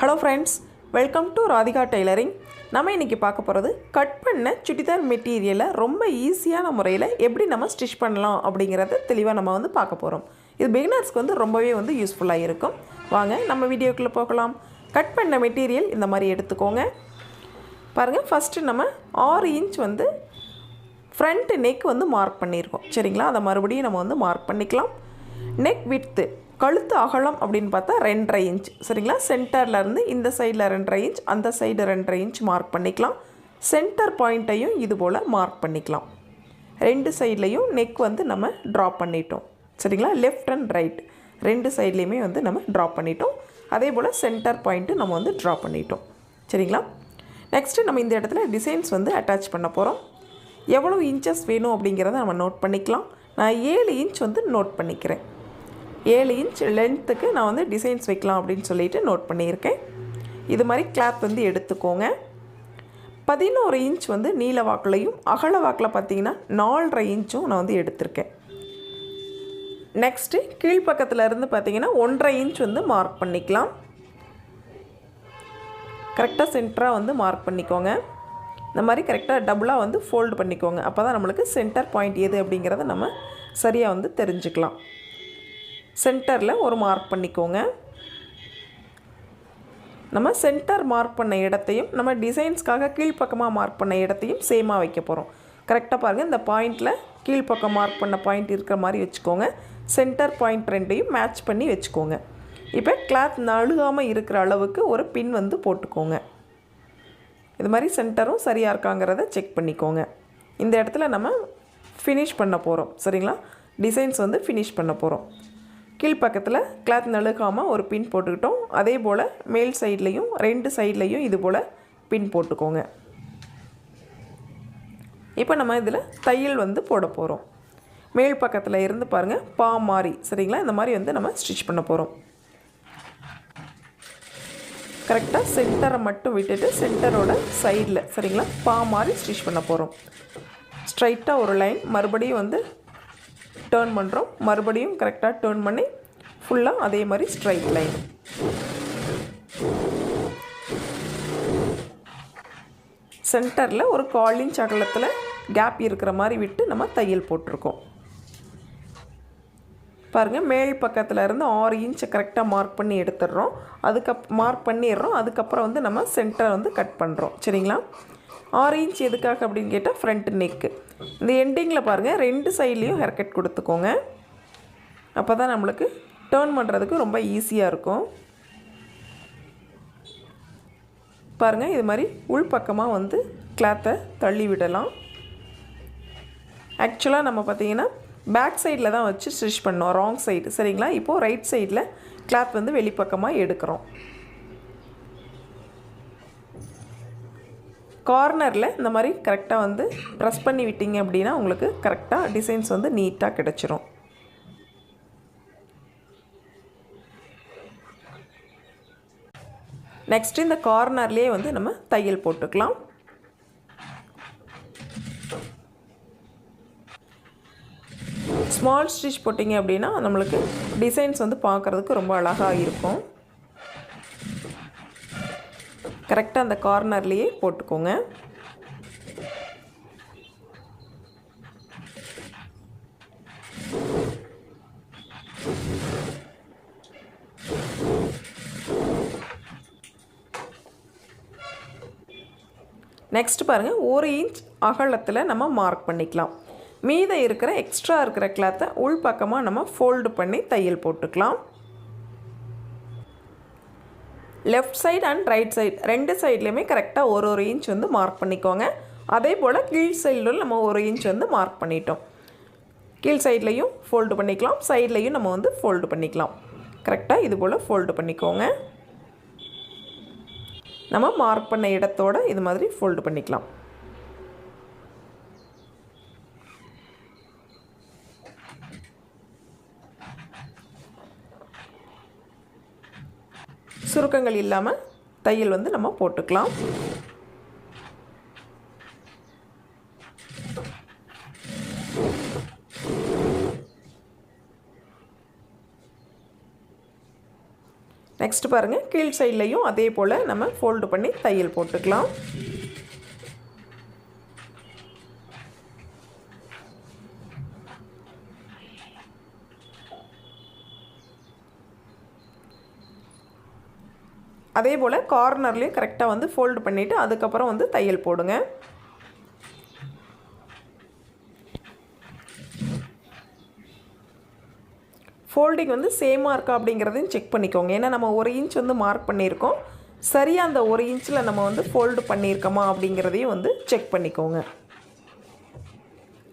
Hello friends, welcome to Radhika Tailoring. நம்ம இன்னைக்கு பார்க்க போறது கட் பண்ண சுடிதார் மெட்டீரியலை ரொம்ப ஈஸியான முறையில் எப்படி நம்ம ஸ்டிச் பண்ணலாம் அப்படிங்கறத தெளிவா நம்ம பார்க்க போறோம். இது பிகினர்ஸ்க்கு ரொம்பவே யூஸ்ஃபுல்லா இருக்கும். வாங்க நம்ம வீடியோக்குள்ள போகலாம். கட் பண்ண மெட்டீரியல் இந்த மாதிரி எடுத்துக்கோங்க. பாருங்க ஃபர்ஸ்ட் நம்ம 6 இன்ச் ஃப்ரண்ட் நெக் மார்க் பண்ணியிருக்கோம். சரிங்களா? அதை மறுபடியும் நம்ம மார்க் பண்ணிக்கலாம். நெக் விட்த் கழுத்து அகலம் அப்படின்னு பார்த்தா 2.5 இன்ச். சரிங்களா? சென்டர்ல இருந்து இந்த சைடில் 2.5 இன்ச், அந்த சைடு 2.5 இன்ச் மார்க் பண்ணிக்கலாம். சென்டர் பாயிண்ட்டையும் இது போல் மார்க் பண்ணிக்கலாம். ரெண்டு சைட்லையும் நெக் நம்ம ட்ரா பண்ணிட்டோம். சரிங்களா? லெஃப்ட் அண்ட் ரைட் ரெண்டு சைட்லேயுமே நம்ம ட்ரா பண்ணிட்டோம். அதே போல் சென்டர் பாயிண்ட்டு நம்ம ட்ரா பண்ணிட்டோம். சரிங்களா? நெக்ஸ்ட்டு நம்ம இந்த இடத்துல டிசைன்ஸ் அட்டாச் பண்ண போகிறோம். எவ்வளோ இன்ச்சஸ் வேணும் அப்படிங்கிறத நம்ம நோட் பண்ணிக்கலாம். நான் 7 இன்ச் நோட் பண்ணிக்கிறேன். 7 இன்ச் லென்த்துக்கு நான் டிசைன்ஸ் வைக்கலாம் அப்படின்னு சொல்லிட்டு நோட் பண்ணியிருக்கேன். இது மாதிரி கிளாத் எடுத்துக்கோங்க. 11 இன்ச் நீல வாக்குலையும் அகல வாக்கில் பார்த்தீங்கன்னா 4.5 இன்ச்சும் நான் எடுத்திருக்கேன். நெக்ஸ்ட்டு கீழ்ப்பக்கத்தில் இருந்து பார்த்தீங்கன்னா 1.5 இன்ச் மார்க் பண்ணிக்கலாம். கரெக்டாக சென்டராக மார்க் பண்ணிக்கோங்க. இந்த மாதிரி கரெக்டாக டபுளாக ஃபோல்டு பண்ணிக்கோங்க. அப்போ தான் நம்மளுக்கு சென்டர் பாயிண்ட் எது அப்படிங்கிறத நம்ம சரியாக தெரிஞ்சுக்கலாம். சென்டரில் ஒரு மார்க் பண்ணிக்கோங்க. நம்ம சென்டர் மார்க் பண்ண இடத்தையும் நம்ம டிசைன்ஸ்க்காக கீழ்ப்பக்கமாக மார்க் பண்ண இடத்தையும் சேமாக வைக்க போகிறோம். கரெக்டாக பாருங்கள், இந்த பாயிண்டில் கீழ்ப்பக்கம் மார்க் பண்ண பாயிண்ட் இருக்கிற மாதிரி வச்சுக்கோங்க. சென்டர் பாயிண்ட் ரெண்டையும் மேட்ச் பண்ணி வச்சுக்கோங்க. இப்போ கிளாத் நழுகாமல் இருக்கிற அளவுக்கு ஒரு பின் போட்டுக்கோங்க. இது மாதிரி சென்டரும் சரியாக இருக்காங்கிறத செக் பண்ணிக்கோங்க. இந்த இடத்துல நம்ம ஃபினிஷ் பண்ண போகிறோம். சரிங்களா? டிசைன்ஸ் ஃபினிஷ் பண்ண போகிறோம். கீழ்ப்பக்கத்தில் கிளாத் நழுகாமல் ஒரு பின் போட்டுக்கிட்டோம். அதே போல் மேல் சைட்லேயும் ரெண்டு சைட்லேயும் இது போல் பின் போட்டுக்கோங்க. இப்போ நம்ம இதில் தையல் போட போகிறோம். மேல் பக்கத்தில் இருந்து பாருங்கள், பா மாதிரி. சரிங்களா? இந்த மாதிரி நம்ம ஸ்டிச் பண்ண போகிறோம். கரெக்டாக சென்டரை மட்டும் விட்டுட்டு சென்டரோட சைடில் சரிங்களா பா மாதிரி ஸ்டிச் பண்ண போகிறோம். ஸ்ட்ரைட்டாக ஒரு லைன் மறுபடியும் டர்ன் பண்ணுறோம். மறுபடியும் கரெக்டாக டர்ன் பண்ணி ஃபுல்லாக அதே மாதிரி ஸ்ட்ரைட் லைன். சென்டரில் ஒரு 1/4 இன்ச் அகலத்தில் கேப் இருக்கிற மாதிரி விட்டு நம்ம தையல் போட்டிருக்கோம். பாருங்கள், மேல் பக்கத்தில் இருந்து 6 இன்ச்சை கரெக்டாக மார்க் பண்ணி எடுத்துடுறோம். மார்க் பண்ணிடுறோம். அதுக்கப்புறம் நம்ம சென்டரை கட் பண்ணுறோம். சரிங்களா? 6 இன்ச் எதுக்காக அப்படின்னு கேட்டால் ஃப்ரண்ட் நெக்கு. இந்த எண்டிங்கில் பாருங்கள், ரெண்டு சைட்லேயும் ஹேர் கட் கொடுத்துக்கோங்க. அப்போ தான் நம்மளுக்கு டர்ன் பண்ணுறதுக்கு ரொம்ப ஈஸியாக இருக்கும். பாருங்கள், இது மாதிரி உள்பக்கமாக கிளாத்தை தள்ளி விடலாம். ஆக்சுவலாக நம்ம பார்த்திங்கன்னா பேக் சைடில் தான் வச்சு ஸ்டிச் பண்ணோம், ராங் சைடு. சரிங்களா? இப்போது ரைட் சைடில் கிளாத் வெளிப்பக்கமாக எடுக்கிறோம். கார்னரில் இந்த மாதிரி கரெக்டாக ப்ரெஸ் பண்ணி விட்டீங்க அப்படின்னா உங்களுக்கு கரெக்டாக டிசைன்ஸ் நீட்டாக கிடச்சிரும். நெக்ஸ்ட்டு இந்த கார்னர்லேயே நம்ம தையல் போட்டுக்கலாம். ஸ்மால் ஸ்டிச் போட்டிங்க அப்படின்னா நம்மளுக்கு டிசைன்ஸ் பார்க்குறதுக்கு ரொம்ப அழகாக இருக்கும். கரெக்டாக அந்த கார்னர்லேயே போட்டுக்கோங்க. நெக்ஸ்ட் பாருங்கள், 1 இன்ச் அகலத்தில் நம்ம மார்க் பண்ணிக்கலாம். மீத இருக்கிற எக்ஸ்ட்ரா இருக்கிற கிளாத்தை உள்பக்கமாக நம்ம ஃபோல்டு பண்ணி தையல் போட்டுக்கலாம். Left side and right side ரெண்டு சைட்லேயுமே கரெக்டாக ஒரு இன்ச் மார்க் பண்ணிக்கோங்க. அதே போல் கீழ் சைடில் நம்ம 1 இன்ச் மார்க் பண்ணிட்டோம். கீழ் சைட்லேயும் ஃபோல்டு பண்ணிக்கலாம், சைட்லேயும் நம்ம ஃபோல்டு பண்ணிக்கலாம். கரெக்டாக இது போல் ஃபோல்டு பண்ணிக்கோங்க. நம்ம மார்க் பண்ண இடத்தோட இது மாதிரி ஃபோல்டு பண்ணிக்கலாம். சுருக்கங்கள் இல்லாமல் தையல் நம்ம போட்டுக்கலாம். நெக்ஸ்ட் பாருங்கள், கீழ் சைட்லையும் அதே போல் நம்ம ஃபோல்டு பண்ணி தையல் போட்டுக்கலாம். அதே போல் கார்னர்லேயும் கரெக்டாக வந்து ஃபோல்டு பண்ணிவிட்டு அதுக்கப்புறம் வந்து தையல் போடுங்க. ஃபோல்டிங் வந்து சேமாக இருக்கா அப்படிங்கிறதையும் செக் பண்ணிக்கோங்க. ஏன்னா நம்ம 1 இன்ச் வந்து மார்க் பண்ணியிருக்கோம். சரியாக அந்த 1 இன்ச்சில் நம்ம வந்து ஃபோல்டு பண்ணியிருக்கோமா அப்படிங்கிறதையும் வந்து செக் பண்ணிக்கோங்க.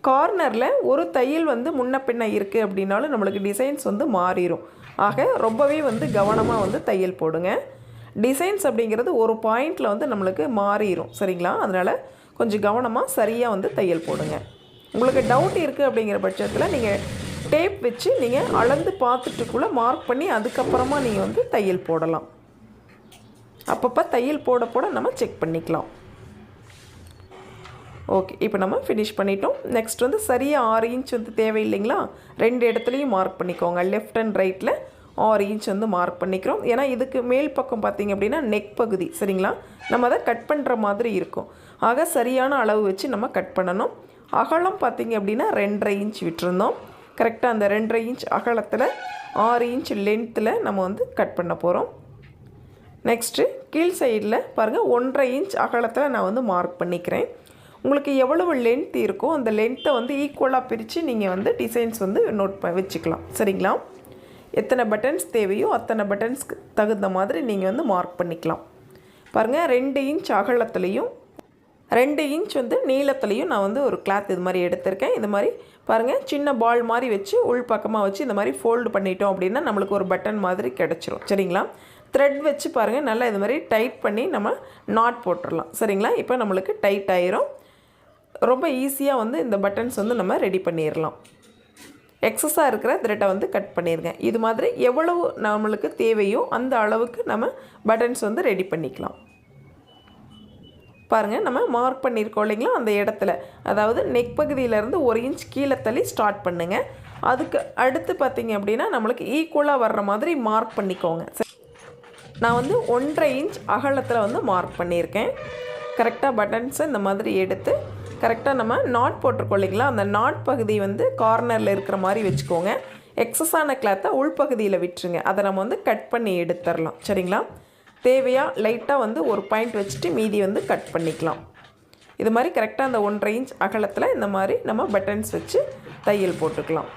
கார்னரில் ஒரு தையல் வந்து முன்ன பின்ன இருக்குது அப்படின்னாலும் நம்மளுக்கு டிசைன்ஸ் வந்து மாறிடும். ஆக ரொம்பவே வந்து கவனமாக வந்து தையல் போடுங்க. டிசைன்ஸ் அப்படிங்கிறது ஒரு பாயிண்டில் வந்து நம்மளுக்கு மாறிடும், சரிங்களா? அதனால் கொஞ்சம் கவனமாக சரியாக வந்து தையல் போடுங்க. உங்களுக்கு டவுட் இருக்குது அப்படிங்கிற பட்சத்தில் நீங்கள் டேப் வச்சு நீங்கள் அளந்து பார்த்துட்டுக்குள்ளே மார்க் பண்ணி அதுக்கப்புறமா நீங்கள் வந்து தையல் போடலாம். அப்பப்போ தையல் போட போட நம்ம செக் பண்ணிக்கலாம். ஓகே, இப்போ நம்ம ஃபினிஷ் பண்ணிட்டோம். நெக்ஸ்ட் வந்து சரியாக 6 இன்ச் வந்து தேவையில்லைங்களா? 2 இடத்துலையும் மார்க் பண்ணிக்கோங்க. லெஃப்ட் அண்ட் ரைட்டில் 6 இன்ச் வந்து மார்க் பண்ணிக்கிறோம். ஏன்னா இதுக்கு மேல் பக்கம் பார்த்திங்க அப்படின்னா நெக் பகுதி, சரிங்களா? நம்ம அதை கட் பண்ணுற மாதிரி இருக்கும். ஆக சரியான அளவு வச்சு நம்ம கட் பண்ணணும். அகலம் பார்த்திங்க அப்படின்னா 2.5 இன்ச் விட்டுருந்தோம். கரெக்டாக அந்த 2.5 இன்ச் அகலத்தில் 6 இன்ச் லென்த்தில் நம்ம வந்து கட் பண்ண போகிறோம். நெக்ஸ்ட்டு கீழ் சைடில் பாருங்கள் 1.5 இன்ச் அகலத்தில் நான் வந்து மார்க் பண்ணிக்கிறேன். உங்களுக்கு எவ்வளவு லென்த் இருக்கோ அந்த லென்த்தை வந்து ஈக்குவலாக பிரித்து நீங்கள் வந்து டிசைன்ஸ் வந்து நோட் வச்சுக்கலாம், சரிங்களா? எத்தனை பட்டன்ஸ் தேவையோ அத்தனை பட்டன்ஸ்க்கு தகுந்த மாதிரி நீங்கள் வந்து மார்க் பண்ணிக்கலாம். பாருங்கள், 2 இன்ச் அகலத்துலேயும் 2 இன்ச் வந்து நீளத்துலேயும் நான் வந்து ஒரு கிளாத் இது மாதிரி எடுத்திருக்கேன். இது மாதிரி பாருங்கள், சின்ன பால் மாதிரி வச்சு உள் பக்கமாக வச்சு இந்த மாதிரி ஃபோல்டு பண்ணிட்டோம் அப்படின்னா நம்மளுக்கு ஒரு பட்டன் மாதிரி கிடச்சிரும், சரிங்களா? த்ரெட் வச்சு பாருங்கள், நல்லா இது மாதிரி டைட் பண்ணி நம்ம நாட் போட்டுடலாம், சரிங்களா? இப்போ நம்மளுக்கு டைட் ஆயிரும். ரொம்ப ஈஸியாக வந்து இந்த பட்டன்ஸ் வந்து நம்ம ரெடி பண்ணிடலாம். எக்ஸஸாக இருக்கிற த்ரெட்டை வந்து கட் பண்ணிடுங்க. இது மாதிரி எவ்வளவு நம்மளுக்கு தேவையோ அந்த அளவுக்கு நம்ம பட்டன்ஸ் வந்து ரெடி பண்ணிக்கலாம். பாருங்கள், நம்ம மார்க் பண்ணியிருக்கோம் இல்லைங்களா? அந்த இடத்துல, அதாவது நெக் பகுதியிலேருந்து 1 இன்ச் கீழே தள்ளி ஸ்டார்ட் பண்ணுங்கள். அதுக்கு அடுத்து பார்த்திங்க அப்படின்னா நம்மளுக்கு ஈக்குவலாக வர்ற மாதிரி மார்க் பண்ணிக்கோங்க. நான் வந்து 1.5 இன்ச் அகலத்தில் வந்து மார்க் பண்ணியிருக்கேன். கரெக்டாக பட்டன்ஸை இந்த மாதிரி எடுத்து கரெக்டாக நம்ம நாட் போட்டிருக்கோம் இல்லைங்களா? அந்த நாட் பகுதி வந்து கார்னரில் இருக்கிற மாதிரி வச்சுக்கோங்க. எக்ஸஸான கிளாத்தை உள்பகுதியில் விட்டுருங்க. அதை நம்ம வந்து கட் பண்ணி எடுத்துடலாம், சரிங்களா? தேவையாக லைட்டாக வந்து ஒரு பாயிண்ட் வச்சுட்டு மீதி வந்து கட் பண்ணிக்கலாம். இது மாதிரி கரெக்டாக அந்த 1.5 இன்ச் அகலத்தில் இந்த மாதிரி நம்ம பட்டன்ஸ் வச்சு தையல் போட்டுக்கலாம்.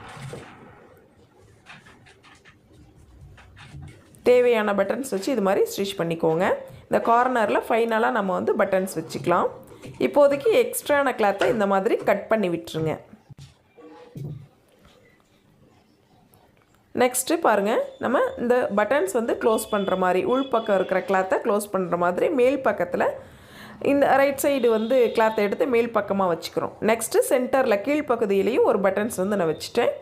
தேவையான பட்டன்ஸ் வச்சு இது மாதிரி ஸ்டிச் பண்ணிக்கோங்க. இந்த கார்னரில் ஃபைனலாக நம்ம வந்து பட்டன்ஸ் வச்சுக்கலாம். இப்போதைக்கு எக்ஸ்ட்ரான கிளாத்தை இந்த மாதிரி கட் பண்ணி விட்டுருங்க. நெக்ஸ்ட்டு பாருங்கள், நம்ம இந்த பட்டன்ஸ் வந்து க்ளோஸ் பண்ணுற மாதிரி உள்பக்கம் இருக்கிற கிளாத்தை க்ளோஸ் பண்ணுற மாதிரி மேல் பக்கத்தில் இந்த ரைட் சைடு வந்து கிளாத்தை எடுத்து மேல் பக்கமாக வச்சுக்கிறோம். நெக்ஸ்ட்டு சென்டரில் கீழ்ப்பகுதியிலையும் ஒரு பட்டன்ஸ் வந்து நான் வச்சுட்டேன்.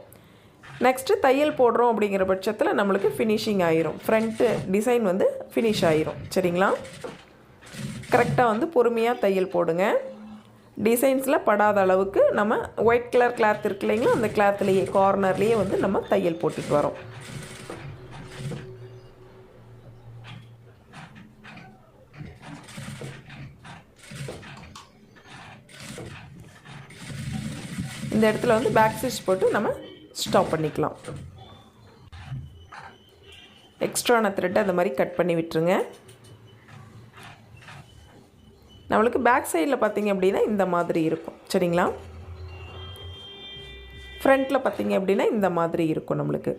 நெக்ஸ்ட்டு தையல் போடுறோம் அப்படிங்கிற பட்சத்தில் நம்மளுக்கு ஃபினிஷிங் ஆயிரும். ஃப்ரண்ட்டு டிசைன் வந்து ஃபினிஷ் ஆயிரும், சரிங்களா? கரெக்டாக வந்து பொறுமையாக தையல் போடுங்க. டிசைன்ஸில் படாத அளவுக்கு நம்ம ஒயிட் கலர் கிளாத் இருக்கு இல்லைங்களா? அந்த கிளாத்லேயே கார்னர்லேயே வந்து நம்ம தையல் போட்டுட்டு வரோம். இந்த இடத்துல வந்து பேக் ஸ்டிச் போட்டு நம்ம ஸ்டாப் பண்ணிக்கலாம். எக்ஸ்ட்ரான த்ரெட்டை அந்த மாதிரி கட் பண்ணி விட்டுருங்க. நம்மளுக்கு பேக் சைடில் பார்த்திங்க அப்படின்னா இந்த மாதிரி இருக்கும், சரிங்களா? ஃப்ரண்ட்டில் பார்த்திங்க அப்படின்னா இந்த மாதிரி இருக்கும் நம்மளுக்கு.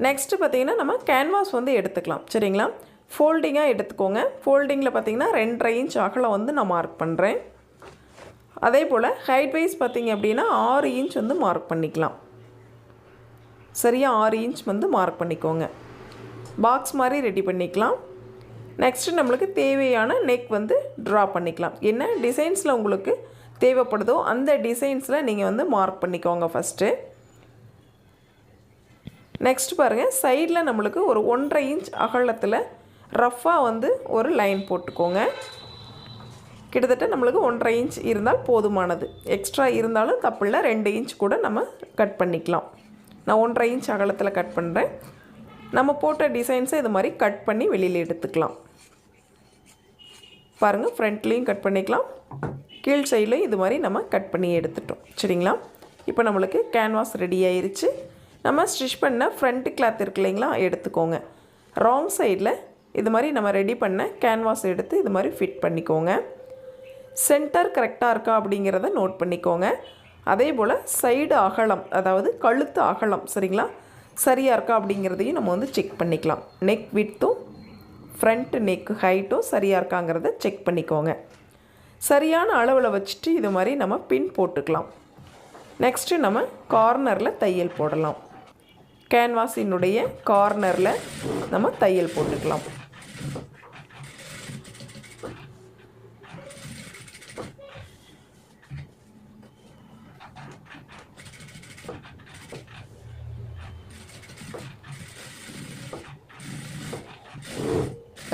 நெக்ஸ்ட்டு பார்த்திங்கன்னா நம்ம கேன்வாஸ் வந்து எடுத்துக்கலாம், சரிங்களா? ஃபோல்டிங்காக எடுத்துக்கோங்க. ஃபோல்டிங்கில் பார்த்திங்கன்னா 2.5 இன்ச் அகலம் வந்து நான் மார்க் பண்ணுறேன். அதே போல் ஹைட் வைஸ் பார்த்திங்க அப்படின்னா 6 இன்ச் வந்து மார்க் பண்ணிக்கலாம். சரியாக 6 இன்ச் வந்து மார்க் பண்ணிக்கோங்க. பாக்ஸ் மாதிரி ரெடி பண்ணிக்கலாம். நெக்ஸ்ட்டு நம்மளுக்கு தேவையான நெக் வந்து ட்ரா பண்ணிக்கலாம். என்ன டிசைன்ஸில் உங்களுக்கு தேவைப்படுதோ அந்த டிசைன்ஸில் நீங்கள் வந்து மார்க் பண்ணிக்கோங்க ஃபஸ்ட்டு. நெக்ஸ்ட் பாருங்கள், சைடில் நம்மளுக்கு ஒரு 1.5 இன்ச் அகலத்தில் ரஃப்பாக வந்து ஒரு லைன் போட்டுக்கோங்க. கிட்டத்தட்ட நம்மளுக்கு 1.5 இன்ச் இருந்தால் போதுமானது. எக்ஸ்ட்ரா இருந்தாலும் தப்பில்லை, 2 இன்ச் கூட நம்ம கட் பண்ணிக்கலாம். நான் 1.5 இன்ச் அகலத்தில் கட் பண்ணுறேன். நம்ம போட்ட டிசைன்ஸை இது மாதிரி கட் பண்ணி வெளியில் எடுத்துக்கலாம். பாருங்கள், ஃப்ரண்ட்லேயும் கட் பண்ணிக்கலாம், கீழ் சைட்லையும் இது மாதிரி நம்ம கட் பண்ணி எடுத்துட்டோம். சரிங்களா? இப்போ நம்மளுக்கு கேன்வாஸ் ரெடி ஆயிருச்சு. நம்ம ஸ்டிச் பண்ண ஃப்ரண்ட் கிளாத் இருக்கு இல்லைங்களா, எடுத்துக்கோங்க. ராங் சைடில் இது மாதிரி நம்ம ரெடி பண்ண கேன்வாஸ் எடுத்து இது மாதிரி ஃபிட் பண்ணிக்கோங்க. சென்டர் கரெக்டாக இருக்கா அப்படிங்கிறத நோட் பண்ணிக்கோங்க. அதே போல் சைடு அகலம், அதாவது கழுத்து அகலம் சரிங்களா, சரியாக இருக்கா அப்படிங்கிறதையும் நம்ம வந்து செக் பண்ணிக்கலாம். நெக் விட்த்தும் ஃப்ரண்ட் நெக் ஹைட்டும் சரியாக இருக்காங்கிறத செக் பண்ணிக்கோங்க. சரியான அளவில் வச்சுட்டு இது மாதிரி நம்ம பின் போட்டுக்கலாம். நெக்ஸ்ட்டு நம்ம கார்னரில் தையல் போடலாம். கேன்வாஸினுடைய கார்னரில் நம்ம தையல் போட்டுக்கலாம்.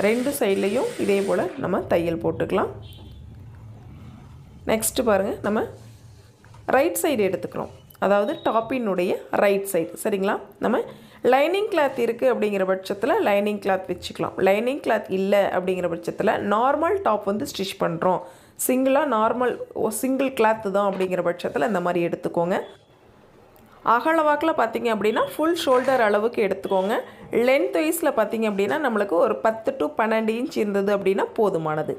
ரெண்டு சைட்லேயும் இதே போல் நம்ம தையல் போட்டுக்கலாம். நெக்ஸ்ட்டு பாருங்கள், நம்ம ரைட் சைடு எடுத்துக்கிறோம், அதாவது டாப்பினுடைய ரைட் சைடு சரிங்களா. நம்ம லைனிங் கிளாத் இருக்குது அப்படிங்கிற பட்சத்தில் லைனிங் கிளாத் வச்சுக்கலாம். லைனிங் கிளாத் இல்லை அப்படிங்கிற பட்சத்தில் நார்மல் டாப் வந்து ஸ்டிச் பண்ணுறோம், சிங்கிளாக நார்மல் சிங்கிள் கிளாத்து தான் அப்படிங்கிற பட்சத்தில் இந்த மாதிரி எடுத்துக்கோங்க. அகல வாக்கில் பார்த்திங்க அப்படின்னா ஃபுல் ஷோல்டர் அளவுக்கு எடுத்துக்கோங்க. லென்த் வைஸில் பார்த்திங்க அப்படின்னா நம்மளுக்கு ஒரு 10 to 12 இன்ச் இருந்தது அப்படின்னா போதுமானது.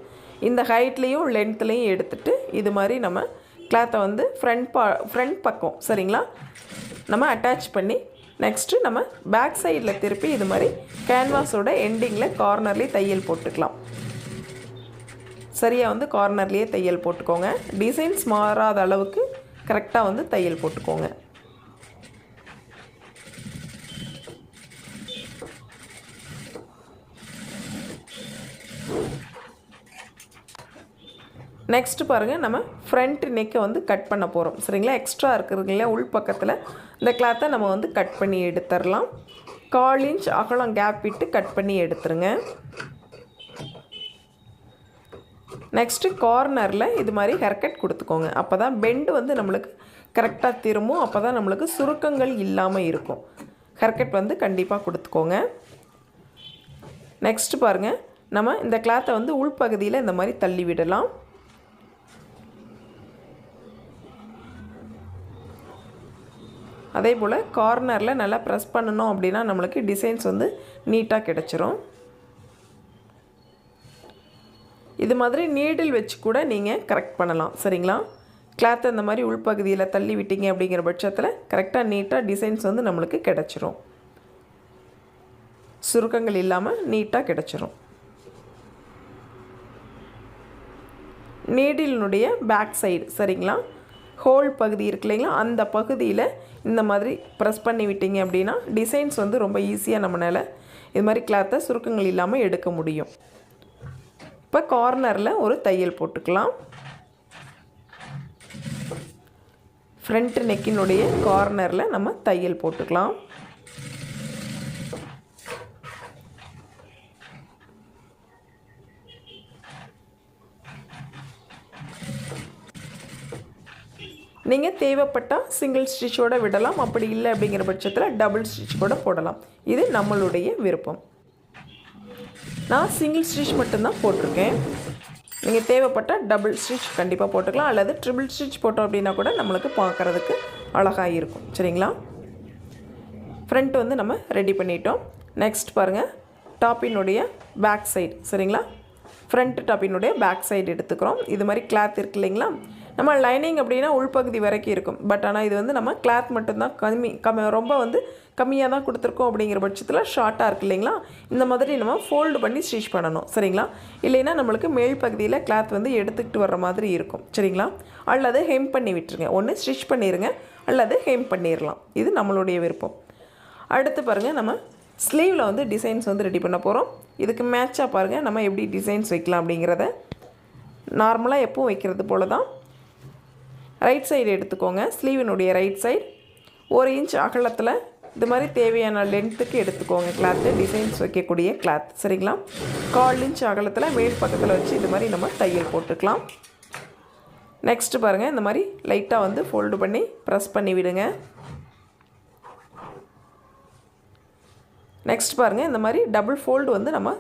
இந்த ஹைட்லேயும் லென்த்லேயும் எடுத்துகிட்டு இது மாதிரி நம்ம கிளாத்தை வந்து ஃப்ரண்ட் பக்கம் சரிங்களா நம்ம அட்டாச் பண்ணி நெக்ஸ்ட்டு நம்ம பேக் சைடில் திருப்பி இது மாதிரி கேன்வாஸோட எண்டிங்கில் கார்னர்லேயே தையல் போட்டுக்கலாம். சரியாக வந்து கார்னர்லேயே தையல் போட்டுக்கோங்க. டிசைன்ஸ் மாறாத அளவுக்கு கரெக்டாக வந்து தையல் போட்டுக்கோங்க. நெக்ஸ்ட்டு பாருங்கள், நம்ம ஃப்ரண்ட் நெக்கை வந்து கட் பண்ண போகிறோம் சரிங்களா. எக்ஸ்ட்ரா இருக்கிறதுங்கள உள் பக்கத்தில் இந்த கிளாத்தை நம்ம வந்து கட் பண்ணி எடுத்துடலாம். 1/4 இன்ச் அகலம் கேப் விட்டு கட் பண்ணி எடுத்துருங்க. நெக்ஸ்ட்டு கார்னரில் இது மாதிரி ஹேர்கட் கொடுத்துக்கோங்க. அப்போ தான் பெண்டு வந்து நம்மளுக்கு கரெக்டாக திரும்பும், அப்போ தான் நம்மளுக்கு சுருக்கங்கள் இல்லாமல் இருக்கும். ஹேர்கட் வந்து கண்டிப்பாக கொடுத்துக்கோங்க. நெக்ஸ்ட்டு பாருங்கள், நம்ம இந்த கிளாத்தை வந்து உள்பகுதியில் இந்த மாதிரி தள்ளி விடலாம். அதே போல் கார்னரில் நல்லா ப்ரெஸ் பண்ணணும் அப்படின்னா நம்மளுக்கு டிசைன்ஸ் வந்து நீட்டாக கிடச்சிரும். இது மாதிரி நீடில் வச்சு கூட நீங்கள் கரெக்ட் பண்ணலாம் சரிங்களா. கிளாத்தை இந்த மாதிரி உள்பகுதியில் தள்ளி விட்டீங்க அப்படிங்கிற பட்சத்தில் கரெக்டாக நீட்டாக டிசைன்ஸ் வந்து நம்மளுக்கு கிடச்சிரும். சுருக்கங்கள் இல்லாமல் நீட்டாக கிடச்சிரும். நீடிலினுடைய பேக் சைடு சரிங்களா, ஹோல் பகுதி இருக்கு இல்லைங்களா, அந்த பகுதியில் இந்த மாதிரி ப்ரெஸ் பண்ணி விட்டீங்க அப்படின்னா டிசைன்ஸ் வந்து ரொம்ப ஈஸியாக நம்மளால் இது மாதிரி கிளாத்தை சுருக்கங்கள் இல்லாமல் எடுக்க முடியும். இப்போ கார்னரில் ஒரு தையல் போட்டுக்கலாம். ஃப்ரண்ட் நெக்கினுடைய கார்னரில் நம்ம தையல் போட்டுக்கலாம். நீங்கள் தேவைப்பட்டால் சிங்கிள் ஸ்டிச்சோடு விடலாம், அப்படி இல்லை அப்படிங்கிற பட்சத்தில் டபுள் ஸ்டிச் கூட போடலாம். இது நம்மளுடைய விருப்பம். நான் சிங்கிள் ஸ்டிச் மட்டும்தான் போட்டிருக்கேன். நீங்கள் தேவைப்பட்டால் டபுள் ஸ்டிச் கண்டிப்பாக போட்டுக்கலாம், அல்லது ட்ரிபிள் ஸ்டிச் போட்டோம் அப்படின்னா கூட நம்மளுக்கு பார்க்குறதுக்கு அழகாக இருக்கும் சரிங்களா. ஃப்ரண்ட் வந்து நம்ம ரெடி பண்ணிட்டோம். நெக்ஸ்ட் பாருங்கள், டாப்பினுடைய பேக் சைடு சரிங்களா. ஃப்ரண்ட் டாப்பினுடைய பேக் சைடு எடுத்துக்கிறோம். இது மாதிரி கிளாத் இருக்கு இல்லைங்களா, நம்ம லைனிங் அப்படின்னா உள்பகுதி வரைக்கும் இருக்கும். பட் ஆனால் இது வந்து நம்ம கிளாத் மட்டும்தான் ரொம்ப வந்து கம்மியாக தான் கொடுத்துருக்கோம் அப்படிங்கிற பட்சத்தில் ஷார்ட்டாக இருக்குது இல்லைங்களா. இந்த மாதிரி நம்ம ஃபோல்டு பண்ணி ஸ்டிச் பண்ணணும் சரிங்களா. இல்லைன்னா நம்மளுக்கு மேல் பகுதியில் கிளாத் வந்து எடுத்துக்கிட்டு வர்ற மாதிரி இருக்கும் சரிங்களா. அல்லது ஹெம் பண்ணி விட்டுருங்க, ஒன்று ஸ்டிச் பண்ணிடுங்க அல்லது ஹெம் பண்ணிடலாம், இது நம்மளுடைய விருப்பம். அடுத்து பாருங்கள், நம்ம ஸ்லீவில் வந்து டிசைன்ஸ் வந்து ரெடி பண்ண போகிறோம். இதுக்கு மேட்சாக பாருங்கள் நம்ம எப்படி டிசைன்ஸ் வைக்கலாம் அப்படிங்கிறத. நார்மலாக எப்பவும் வைக்கிறது போல் தான் ரைட் சைடு எடுத்துக்கோங்க. ஸ்லீவினுடைய ரைட் சைடு 1 இன்ச் அகலத்தில் இது மாதிரி தேவையான லென்த்துக்கு எடுத்துக்கோங்க கிளாத்து, டிசைன்ஸ் வைக்கக்கூடிய கிளாத் சரிங்களா. 1/4 இன்ச் அகலத்தில் மேல் பக்கத்தில் வச்சு இது மாதிரி நம்ம தையல் போட்டுக்கலாம். நெக்ஸ்ட்டு பாருங்கள், இந்த மாதிரி லைட்டாக வந்து ஃபோல்டு பண்ணி ப்ரெஸ் பண்ணி விடுங்க. நெக்ஸ்ட் பாருங்கள், இந்த மாதிரி டபுள் ஃபோல்டு வந்து நம்ம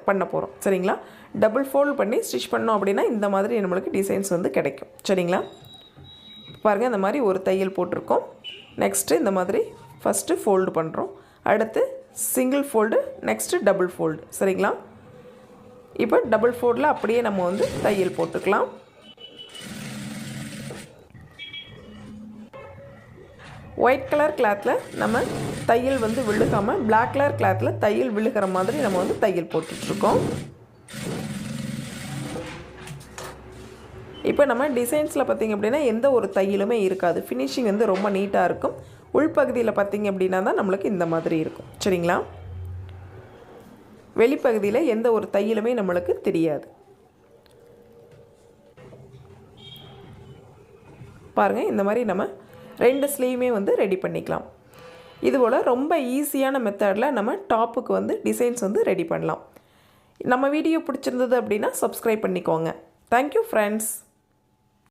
பண்ண போகிறோம். சரிங்களா? டபுள் ஃபோல்டு பண்ணி ஸ்டிச் பண்ணோம் அப்படின்னா இந்த மாதிரி நம்மளுக்கு டிசைன்ஸ் வந்து கிடைக்கும். சரிங்களா? பாருங்கள், இந்த மாதிரி ஒரு தையல் போட்டிருக்கோம். நெக்ஸ்ட்டு இந்த மாதிரி ஃபஸ்ட்டு ஃபோல்டு பண்ணுறோம். அடுத்து single fold, next double fold. சரிங்களா? இப்போ டபுள் ஃபோல்டில் அப்படியே நம்ம வந்து தையல் போட்டுக்கலாம். ஒயிட் கலர் கிளாத்தில் நம்ம தையல் வந்து விழுகாமல் பிளாக் கலர் கிளாத்தில் தையல் விழுகிற மாதிரி நம்ம வந்து தையல் போட்டுட்ருக்கோம். இப்போ நம்ம டிசைன்ஸில் பார்த்திங்க அப்படின்னா எந்த ஒரு தையலுமே இருக்காது. ஃபினிஷிங் வந்து ரொம்ப நீட்டாக இருக்கும். உள்பகுதியில் பார்த்திங்க அப்படின்னா தான் நம்மளுக்கு இந்த மாதிரி இருக்கும். சரிங்களா? வெளிப்பகுதியில் எந்த ஒரு தையலுமே நம்மளுக்கு தெரியாது. பாருங்கள், இந்த மாதிரி நம்ம 2 ஸ்லீவுமே வந்து ரெடி பண்ணிக்கலாம். இதுபோல் ரொம்ப ஈஸியான மெத்தடில் நம்ம டாப்புக்கு வந்து டிசைன்ஸ் வந்து ரெடி பண்ணலாம். நம்ம வீடியோ பிடிச்சிருந்தது அப்படின்னா சப்ஸ்கிரைப் பண்ணிக்கோங்க. Thank you friends.